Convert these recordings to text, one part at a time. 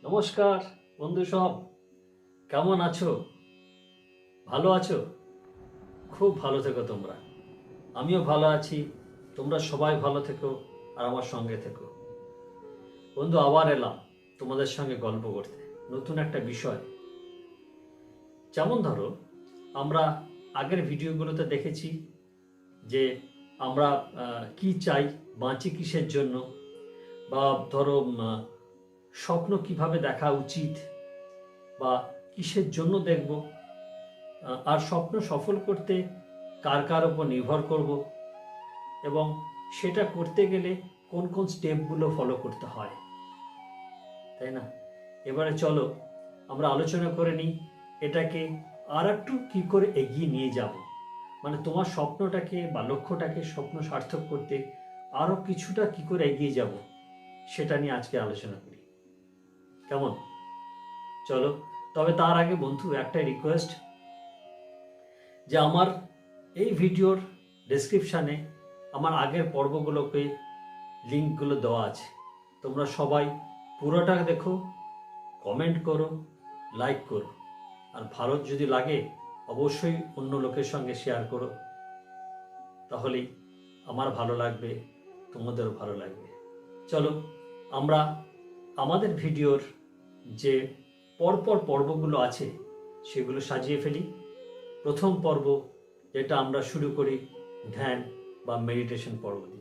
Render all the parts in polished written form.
নমস্কার বন্ধু সব, কেমন আছো? ভালো আছো? খুব ভালো থেকো তোমরা। আমিও ভালো আছি। তোমরা সবাই ভালো থেকো আর আমার সঙ্গে থেকো। বন্ধু, আবার এলাম তোমাদের সঙ্গে গল্প করতে নতুন একটা বিষয়। যেমন ধরো, আমরা আগের ভিডিওগুলোতে দেখেছি যে আমরা কি চাই, বাঁচি কিসের জন্য, বা ধরো স্বপ্ন কিভাবে দেখা উচিত বা কিসের জন্য দেখব, আর স্বপ্ন সফল করতে কার কার উপর নির্ভর করব, এবং সেটা করতে গেলে কোন কোন স্টেপগুলো ফলো করতে হয়, তাই না? এবারে চলো আমরা আলোচনা করে নিই এটাকে আর একটু কী করে এগিয়ে নিয়ে যাব, মানে তোমার স্বপ্নটাকে বা লক্ষ্যটাকে স্বপ্ন সার্থক করতে আরও কিছুটা কী করে এগিয়ে যাব সেটা নিয়ে আজকে আলোচনা করি। কেমন? চলো। তবে তার আগে বন্ধু একটা রিকোয়েস্ট, যে আমার এই ভিডিওর ডেসক্রিপশানে আমার আগের পর্বগুলোকে লিঙ্কগুলো দেওয়া আছে। তোমরা সবাই পুরোটা দেখো, কমেন্ট করো, লাইক করো, আর ভালো যদি লাগে অবশ্যই অন্য লোকের সঙ্গে শেয়ার করো। তাহলেই আমার ভালো লাগবে, তোমাদেরও ভালো লাগবে। চলো আমরা আমাদের ভিডিওর যে পরপর পর্বগুলো আছে সেগুলো সাজিয়ে ফেলি। প্রথম পর্ব, যেটা আমরা শুরু করি ধ্যান বা মেডিটেশন পর্ব দিয়ে।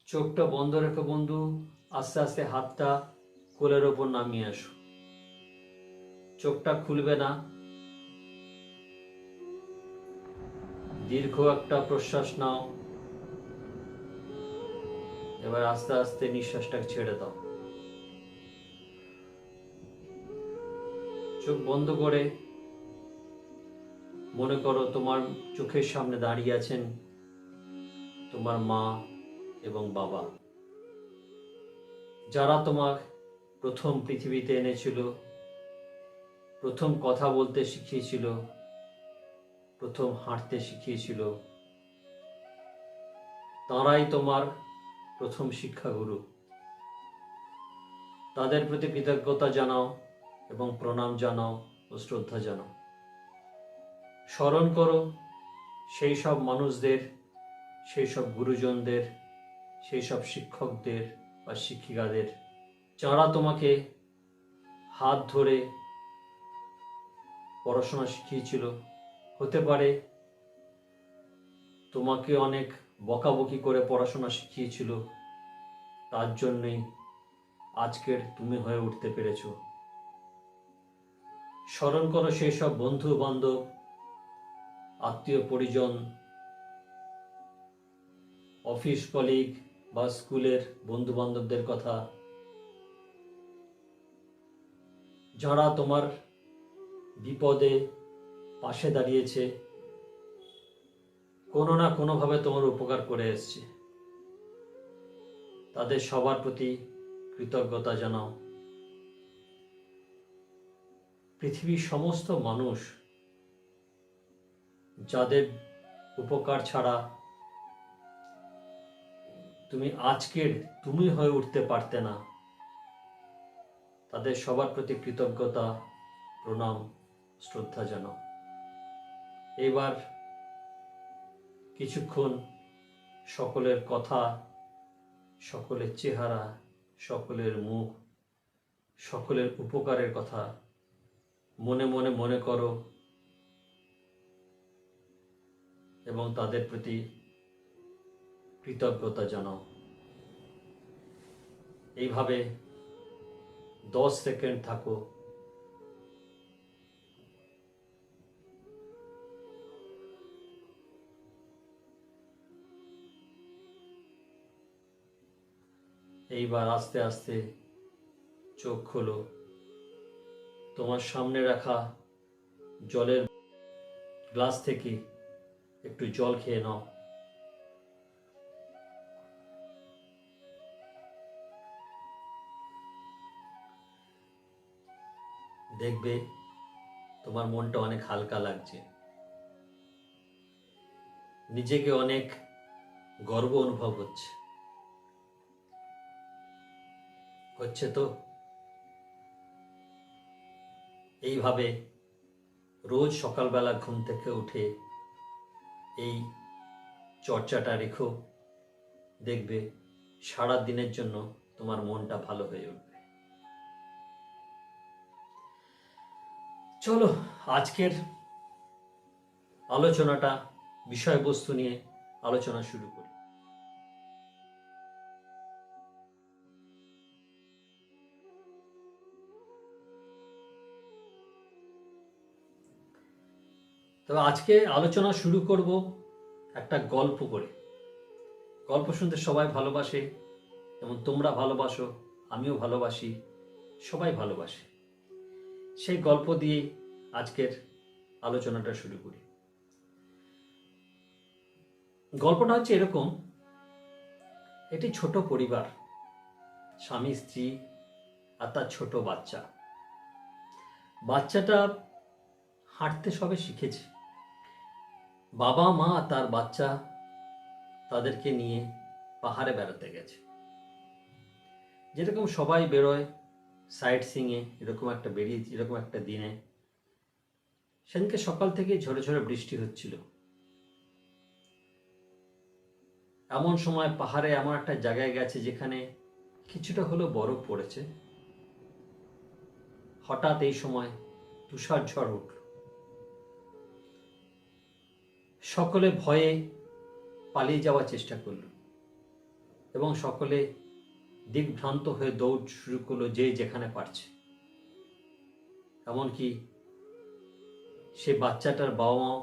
চোখটা বন্ধ রেখো বন্ধু, আস্তে আস্তে হাতটা কোলের ওপর নামিয়ে আসো। চোখটা খুলবে না। দীর্ঘ একটা প্রশ্বাস নাও। এবার আস্তে আস্তে নিঃশ্বাসটাকে ছেড়ে দাও। চোখ বন্ধ করে মনে করো তোমার চোখের সামনে দাঁড়িয়ে আছেন তোমার মা এবং বাবা, যারা তোমার প্রথম পৃথিবীতে এনেছিল, প্রথম কথা বলতে শিখিয়েছিল, প্রথম হাঁটতে শিখিয়েছিল। তাঁরাই তোমার প্রথম শিক্ষাগুরু। তাদের প্রতি কৃতজ্ঞতা জানাও এবং প্রণাম জানাও ও শ্রদ্ধা জানাও। স্মরণ করো সেই সব মানুষদের, সেই সব গুরুজনদের, সেই সব শিক্ষকদের বা শিক্ষিকাদের, যারা তোমাকে হাত ধরে পড়াশোনা শিখিয়েছিল। হতে পারে তোমাকে অনেক বকাবকি করে পড়াশোনা শিখিয়েছিল, তার জন্যই আজকের তুমি হয়ে উঠতে পেরেছ। স্মরণ করো সেই সব বন্ধু বান্ধব, আত্মীয় পরিজন, অফিস কলিগ বা স্কুলের বন্ধু বান্ধবদের কথা, যারা তোমার বিপদে পাশে দাঁড়িয়েছে, কোনো না কোনোভাবে তোমার উপকার করে এসছে। তাদের সবার প্রতি কৃতজ্ঞতা জানাও। পৃথিবীর সমস্ত মানুষ যাদের উপকার ছাড়া তুমি আজকের তুমি হয়ে উঠতে পারতে না, তাদের সবার প্রতি কৃতজ্ঞতা, প্রণাম, শ্রদ্ধা জানাও। এবার কিছুক্ষণ সকলের কথা, সকলের চেহারা, সকলের মুখ, সকলের উপকারের কথা মনে মনে মনে করো এবং তাদের প্রতি কৃতজ্ঞতা জানাও। এইভাবে 10 সেকেন্ড থাকো। এইবার আস্তে আস্তে চোখ খোলো। তোমার সামনে রাখা জলের গ্লাস থেকে একটু জল খেয়ে নাও। দেখবে তোমার মনটা অনেক হালকা লাগছে, নিজেকে অনেক গর্ব অনুভব হচ্ছে তো। এইভাবে রোজ সকালবেলা ঘুম থেকে উঠে এই চর্চাটা রেখো, দেখবে সারা দিনের জন্য তোমার মনটা ভালো হয়ে উঠবে। চলো আজকের আলোচনাটা, বিষয়বস্তু নিয়ে আলোচনা শুরু করি। তবে আজকে আলোচনা শুরু করব একটা গল্প করে। গল্প শুনতে সবাই ভালোবাসে, যেমন তোমরা ভালোবাসো, আমিও ভালোবাসি, সবাই ভালোবাসে। সেই গল্প দিয়ে আজকের আলোচনাটা শুরু করি। গল্পটা হচ্ছে এরকম, একটি ছোট পরিবার, স্বামী স্ত্রী আর তার ছোট বাচ্চা। বাচ্চাটা হাঁটতে সবে শিখেছে। বাবা মা তার বাচ্চা তাদেরকে নিয়ে পাহাড়ে বেড়াতে গেছে। যেরকম সবাই বেরোয় সাইট সিংয়ে, এরকম একটা দিনে। সেদিনকে সকাল থেকে ঝরে ঝরে বৃষ্টি হচ্ছিল। এমন সময় পাহাড়ে এমন একটা জায়গায় গেছে যেখানে কিছুটা হলেও বরফ পড়েছে। হঠাৎ এই সময় তুষার ঝড় উঠল। সকলে ভয়ে পালিয়ে যাওয়ার চেষ্টা করল এবং সকলে দিকভ্রান্ত হয়ে দৌড় শুরু করলো, যে যেখানে পারছে। এমনকি সে বাচ্চাটার বাবা মাও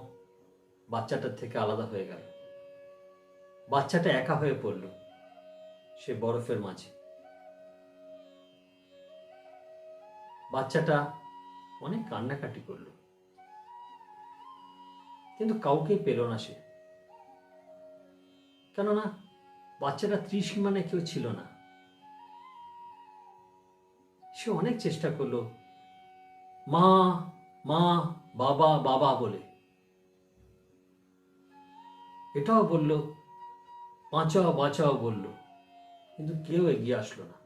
বাচ্চাটার থেকে আলাদা হয়ে গেল। বাচ্চাটা একা হয়ে পড়ল সে বরফের মাঝে। বাচ্চাটা অনেক কান্নাকাটি করল, কিন্তু কাউকেই পেল না সে। কেননা বাচ্চাটা ত্রিসীমানায় কেউ ছিল না। সে অনেক চেষ্টা করলো, মা মা, বাবা বাবা বলে। এটাও বলল, বাঁচাও বাঁচাও বলল, কিন্তু কেউ এগিয়ে আসলো না।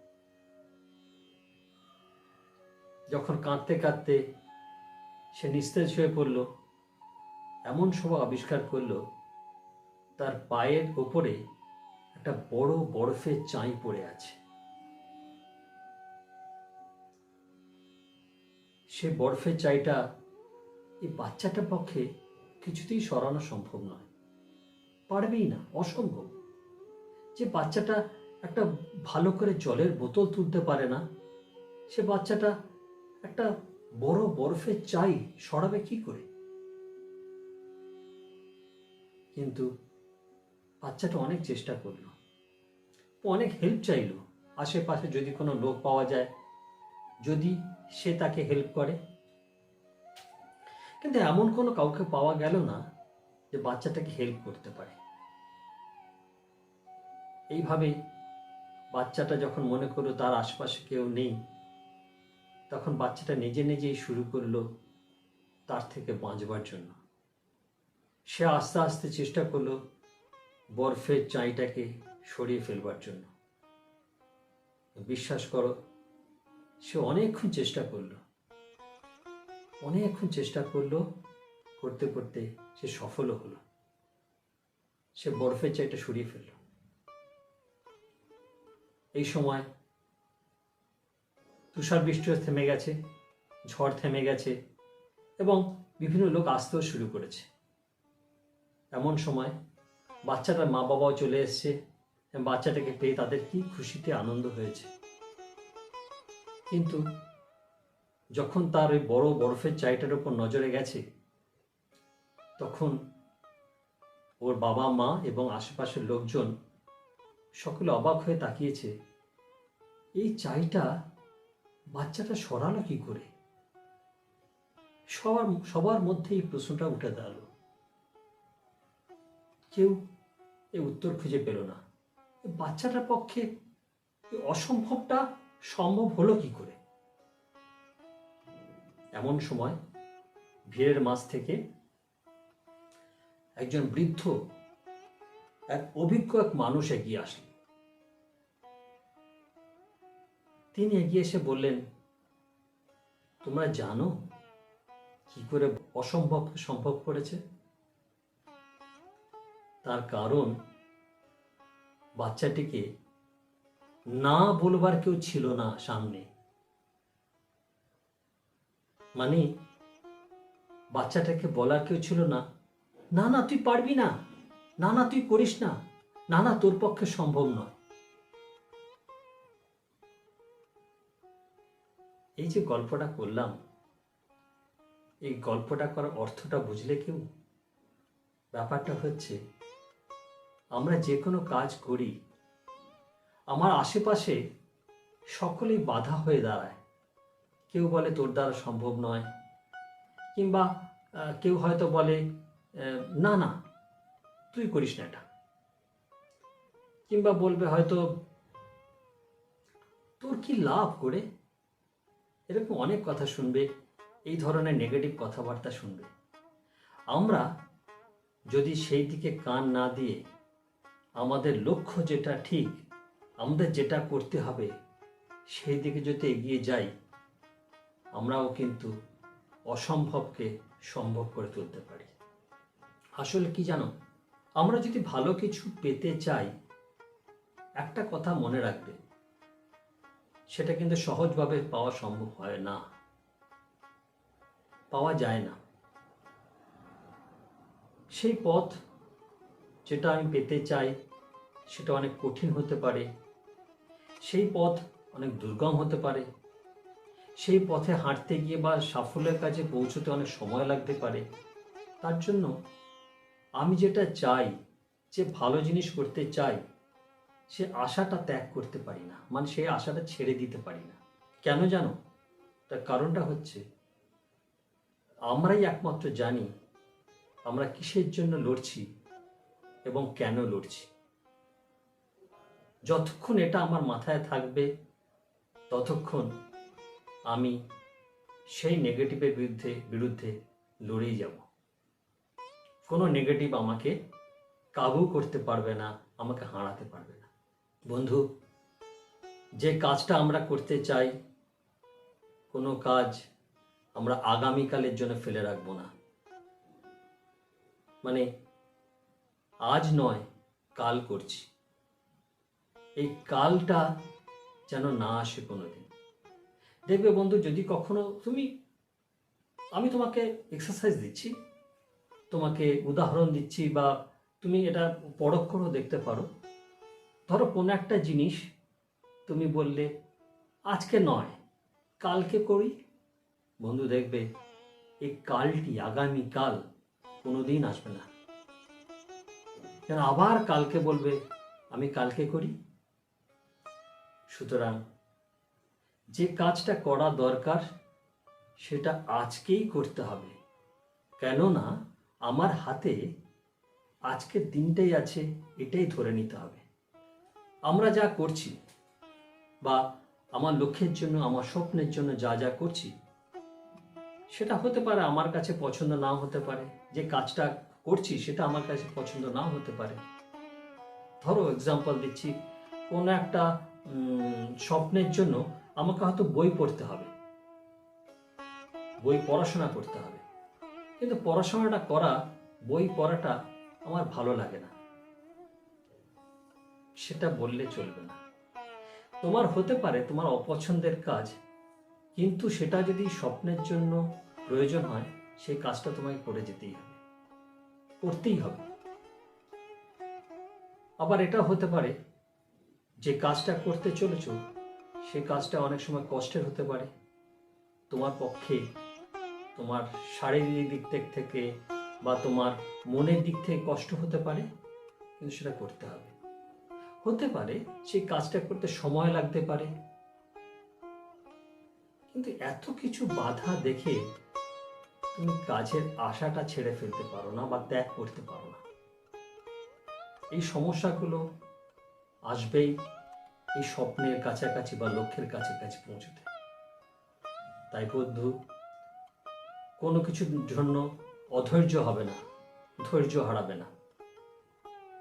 যখন কাঁদতে কাঁদতে সে নিস্তেজ হয়ে পড়ল, এমন সময় আবিষ্কার করলো তার পায়ের ওপরে একটা বড় বরফের চাই পড়ে আছে। সে বরফের চাইটা এই বাচ্চাটার পক্ষে কিছুতেই সরানো সম্ভব নয়, পারবেই না, অসম্ভব। যে বাচ্চাটা একটা ভালো করে জলের বোতল তুলতে পারে না, সে বাচ্চাটা একটা বড় বরফের চাই সরাবে কি করে? কিন্তু বাচ্চাটা অনেক চেষ্টা করলো, অনেক হেল্প চাইলো, আশেপাশে যদি কোনো লোক পাওয়া যায়, যদি সে তাকে হেল্প করে। কিন্তু এমন কোনো কাউকে পাওয়া গেল না যে বাচ্চাটাকে হেল্প করতে পারে। এইভাবে বাচ্চাটা যখন মনে করলো তার আশপাশে কেউ নেই, তখন বাচ্চাটা নিজে নিজেই শুরু করলো তার থেকে বাঁচবার জন্য। সে আস্তে আস্তে চেষ্টা করলো বরফের চাইটাকে সরিয়ে ফেলবার জন্য। বিশ্বাস করো, সে অনেকক্ষণ চেষ্টা করলো, করতে করতে সে সফলও হলো। সে বরফের চাইটা সরিয়ে ফেলল। এই সময় তুষার বৃষ্টিও থেমে গেছে, ঝড় থেমে গেছে এবং বিভিন্ন লোক আসতেও শুরু করেছে। এমন সময় বাচ্চাটার মা বাবাও চলে এসছে। বাচ্চাটাকে পেয়ে তাদের কি খুশিতে আনন্দ হয়েছে। কিন্তু যখন তার ওই বড় বরফের চাইটার উপর নজরে গেছে, তখন ওর বাবা মা এবং আশেপাশের লোকজন সকলে অবাক হয়ে তাকিয়েছে এই চাইটা বাচ্চাটা সরালো কি করে? সবার মধ্যে এই প্রশ্নটা উঠে দাঁড়ালো। কেউ এই উত্তর খুঁজে পেল না। বাচ্চাটার পক্ষে এই অসম্ভবটা সম্ভব হলো কি করে? এমন সময় ভিড়ের মাঝ থেকে একজন বৃদ্ধ, এক অভিজ্ঞ এক মানুষ এগিয়ে আসলেন। তিনি এগিয়ে এসে বললেন, তোমরা জানো কি করে অসম্ভবকে সম্ভব করেছে? তার কারণ বাচ্চাটিকে না বলবার কেউ ছিল না সামনে। মানে বাচ্চাটাকে বলার কেউ ছিল না, না না তুই পারবি না, না না তুই করিস না, না না তোর পক্ষে সম্ভব নয়। এই যে গল্পটা করলাম, এই গল্পটা করার অর্থটা বুঝলে কেউ? ব্যাপারটা হচ্ছে, আমরা যে কোনো কাজ করি, আমার আশেপাশে সকলেই বাধা হয়ে দাঁড়ায়। কেউ বলে তোর দ্বারা সম্ভব নয়, কিংবা কেউ হয়তো বলে না না তুই করিস না এটা, কিংবা বলবে হয়তো তোর কি লাভ করে, এরকম অনেক কথা শুনবে, এই ধরনের নেগেটিভ কথাবার্তা শুনবে। আমরা যদি সেই দিকে কান না দিয়ে আমাদের লক্ষ্য যেটা ঠিক, আমাদের যেটা করতে হবে, সেই দিকে যদি এগিয়ে যাই, আমরাও কিন্তু অসম্ভবকে সম্ভব করে তুলতে পারি। আসলে কি জানো, আমরা যদি ভালো কিছু পেতে চাই, একটা কথা মনে রাখবে, সেটা কিন্তু সহজভাবে পাওয়া সম্ভব হয় না, পাওয়া যায় না। সেই পথ যেটা আমি পেতে চাই, সেটা অনেক কঠিন হতে পারে, সেই পথ অনেক দুর্গম হতে পারে, সেই পথে হাঁটতে গিয়ে বা সাফল্যের কাছে পৌঁছতে অনেক সময় লাগতে পারে। তার জন্য আমি যেটা চাই, যে ভালো জিনিস করতে চাই, সে আশাটা ত্যাগ করতে পারি না, মানে সেই আশাটা ছেড়ে দিতে পারি না। কেন জানো? তার কারণটা হচ্ছে, আমরাই একমাত্র জানি আমরা কিসের জন্য লড়ছি এবং কেন লড়ছি। যতক্ষণ এটা আমার মাথায় থাকবে, ততক্ষণ আমি সেই নেগেটিভের বিরুদ্ধে লড়েই যাব। কোনো নেগেটিভ আমাকে কাবু করতে পারবে না, আমাকে হারাতে পারবে না। বন্ধু, যে কাজটা আমরা করতে চাই, কোনো কাজ আমরা আগামীকালের জন্য ফেলে রাখবো না। মানে আজ নয়, কাল করছি, এই কালটা যেন না আসে কোনোদিন। দেখবে বন্ধু, যদি কখনো আমি তোমাকে এক্সারসাইজ দিচ্ছি, তোমাকে উদাহরণ দিচ্ছি, বা তুমি এটা পরখ করেও দেখতে পারো। ধরো কোনো একটা জিনিস তুমি বললে আজকে নয়, কালকে করি। বন্ধু দেখবে এই কালটি, আগামীকাল কোনোদিন আসবে না। কেন আবার কালকে বলবে আমি কালকে করি। সুতরাং যে কাজটা করা দরকার, সেটা আজকেই করতে হবে। কেননা আমার হাতে আজকের দিনটাই আছে, এটাই ধরে নিতে হবে। আমরা যা করছি, বা আমার লক্ষ্যের জন্য, আমার স্বপ্নের জন্য যা যা করছি, সেটা হতে পারে আমার কাছে পছন্দ নাও হতে পারে। যে কাজটা করছি সেটা আমার কাছে পছন্দ নাও হতে পারে। ধরো এক্সাম্পল দিচ্ছি, কোনো একটা স্বপ্নের জন্য আমাকে হয়তো বই পড়তে হবে, বই পড়াশোনা করতে হবে, কিন্তু পড়াশোনাটা করা, বই পড়াটা আমার ভালো লাগে না, সেটা বললে চলবে না। তোমার হতে পারে তোমার অপছন্দের কাজ, কিন্তু সেটা যদি স্বপ্নের জন্য প্রয়োজন হয়, সেই কাজটা তোমাকে করে যেতেই হবে, করতেই হবে। আবার এটা হতে পারে যে কাজটা করতে চলেছো, সেই কাজটা অনেক সময় কষ্টের হতে পারে, তোমার পক্ষে, তোমার শারীরিক দিক থেকে বা তোমার মনের দিক থেকে কষ্ট হতে পারে, কিন্তু সেটা করতে হবে। হতে পারে সেই কাজটা করতে সময় লাগতে পারে, কিন্তু এত কিছু বাধা দেখে তুমি কাজের আশাটা ছেড়ে ফেলতে পারো না বা ত্যাগ করতে পারো না। এই সমস্যাগুলো আসবেই এই স্বপ্নের কাছাকাছি বা লক্ষ্যের কাছাকাছি পৌঁছতে। তাই বন্ধু, কোনো কিছুর জন্য অধৈর্য হবে না, ধৈর্য হারাবে না।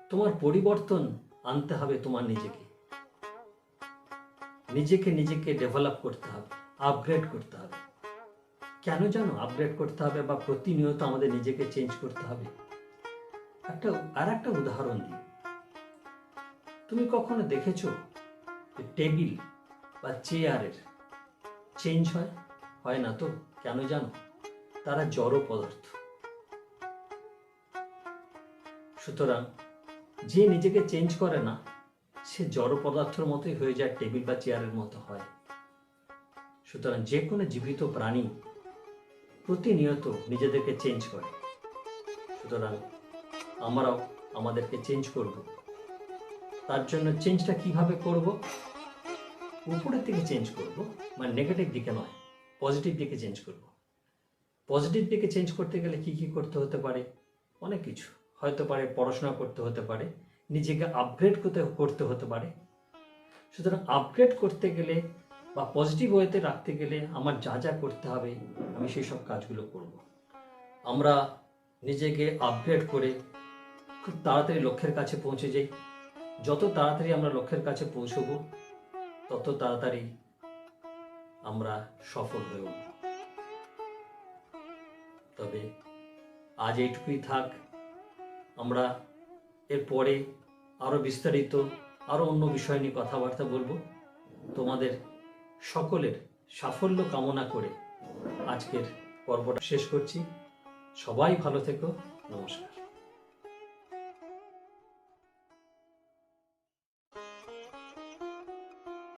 তোমার পরিবর্তন আনতে হবে, তোমার নিজেকে নিজেকে ডেভেলপ করতে হবে, আপগ্রেড করতে হবে। কেন জানো আপগ্রেড করতে হবে বা প্রতিনিয়ত আমাদের নিজেকে চেঞ্জ করতে হবে? একটা উদাহরণ দিই। তুমি কখনো দেখেছো টেবিল বা চেয়ারের চেঞ্জ হয়? হয় না তো। কেন জানো? তারা জড় পদার্থ। সুতরাং যে নিজেকে চেঞ্জ করে না, সে জড় পদার্থের মতোই হয়ে যায়, টেবিল বা চেয়ারের মতো হয়। সুতরাং যে কোনো জীবিত প্রাণী প্রতিনিয়ত নিজেদেরকে চেঞ্জ করে। সুতরাং আমরাও আমাদেরকে চেঞ্জ করব। তার জন্য চেঞ্জটা কিভাবে করব? উপরের দিকে চেঞ্জ করব, মানে নেগেটিভ দিকে নয়, পজিটিভ দিকে চেঞ্জ করব। পজিটিভ দিকে চেঞ্জ করতে গেলে কি কি করতে হতে পারে? অনেক কিছু হয়তো পারে, পড়াশোনা করতে হতে পারে, নিজেকে আপগ্রেড করতে হতে পারে। সুতরাং আপগ্রেড করতে গেলে বা পজিটিভ ওয়েতে রাখতে গেলে আমার যা যা করতে হবে, আমি সেই সব কাজগুলো করব। আমরা নিজেকে আপগ্রেড করে খুব তাড়াতাড়ি লক্ষ্যের কাছে পৌঁছে যাই। যত তাড়াতাড়ি আমরা লক্ষ্যের কাছে পৌঁছব, তত তাড়াতাড়ি আমরা সফল হয়ে উঠব। তবে আজ এইটুকুই থাক। আমরা এরপরে আরো বিস্তারিত আরো অন্য বিষয় নিয়ে কথাবার্তা বলবো। তোমাদের সকলের সাফল্য কামনা করে আজকের পর্বটা শেষ করছি। সবাই ভালো থেকো। নমস্কার।